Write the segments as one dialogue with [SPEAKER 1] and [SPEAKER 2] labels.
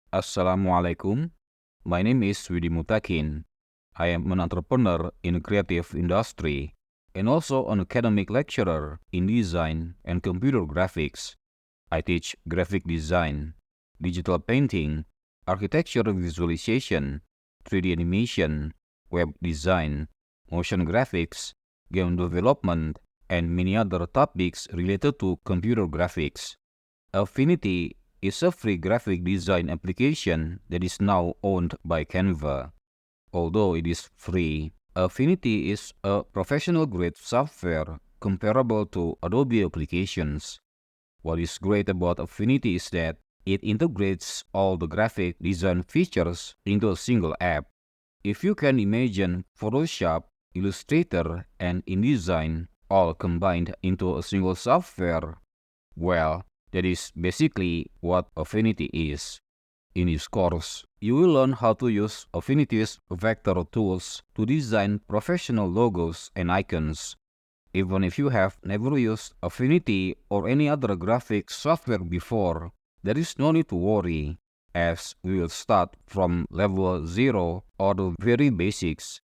[SPEAKER 1] Assalamualaikum. My name is Widi Mutakin. I am an entrepreneur in creative industry and also an academic lecturer in design and computer graphics. I teach graphic design, digital painting, architecture visualization, 3D animation, web design, motion graphics, game development, and many other topics related to computer graphics. Affinity is a free graphic design application that is now owned by Canva. Although it is free, Affinity is a professional-grade software comparable to Adobe applications. What is great about Affinity is that it integrates all the graphic design features into a single app. If you can imagine Photoshop, Illustrator, and InDesign all combined into a single software, well, that is basically what Affinity is. In this course, you will learn how to use Affinity's vector tools to design professional logos and icons. Even if you have never used Affinity or any other graphic software before, there is no need to worry, as we will start from level 0 or the very basics.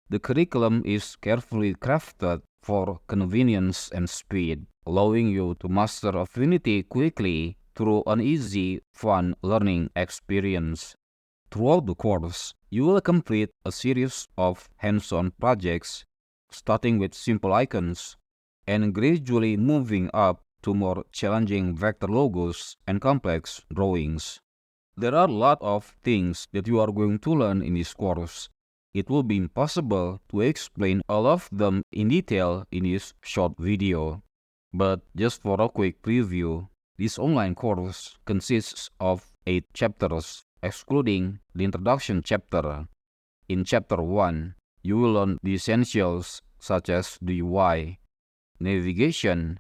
[SPEAKER 1] The curriculum is carefully crafted for convenience and speed, allowing you to master Affinity quickly through an easy, fun learning experience. Throughout the course, you will complete a series of hands-on projects, starting with simple icons and gradually moving up to more challenging vector logos and complex drawings. There are a lot of things that you are going to learn in this course. It will be impossible to explain all of them in detail in this short video. But just for a quick preview, this online course consists of 8 chapters, excluding the introduction chapter. In chapter 1, you will learn the essentials such as the UI, navigation,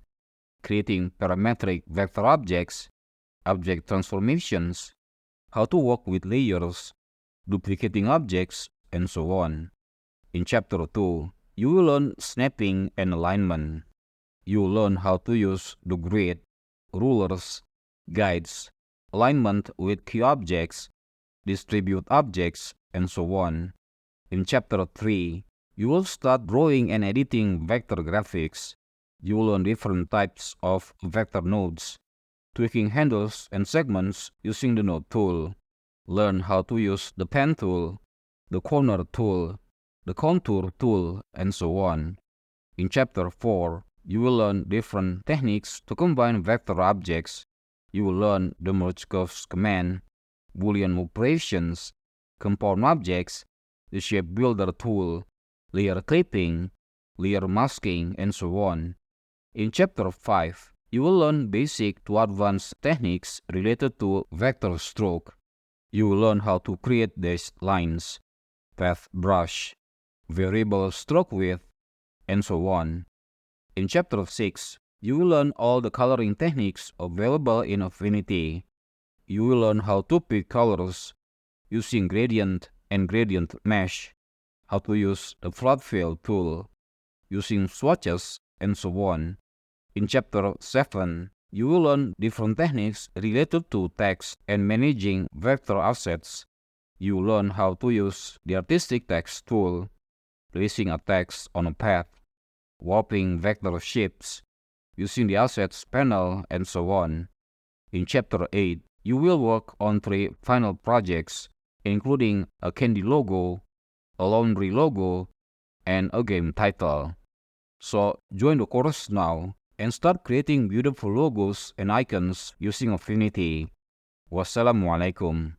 [SPEAKER 1] creating parametric vector objects, object transformations, how to work with layers, duplicating objects, and so on. In chapter 2, you will learn snapping and alignment. You will learn how to use the grid, rulers, guides, alignment with key objects, distribute objects, and so on. In chapter 3, you will start drawing and editing vector graphics. You will learn different types of vector nodes, tweaking handles and segments using the node tool. Learn how to use the pen tool, the corner tool, the contour tool, and so on. In chapter 4, you will learn different techniques to combine vector objects. You will learn the merge curves command, Boolean operations, compound objects, the shape builder tool, layer clipping, layer masking, and so on. In chapter 5, you will learn basic to advanced techniques related to vector stroke. You will learn how to create dashed lines, path brush, variable stroke width, and so on. In chapter 6, you will learn all the coloring techniques available in Affinity. You will learn how to pick colors using gradient and gradient mesh, how to use the flood fill tool, using swatches, and so on. In chapter 7, you will learn different techniques related to text and managing vector assets. You will learn how to use the artistic text tool, placing a text on a path, warping vector shapes, using the assets panel, and so on. In chapter 8, you will work on 3 final projects, including a candy logo, a laundry logo, and a game title. So join the course now and start creating beautiful logos and icons using Affinity. Wassalamualaikum.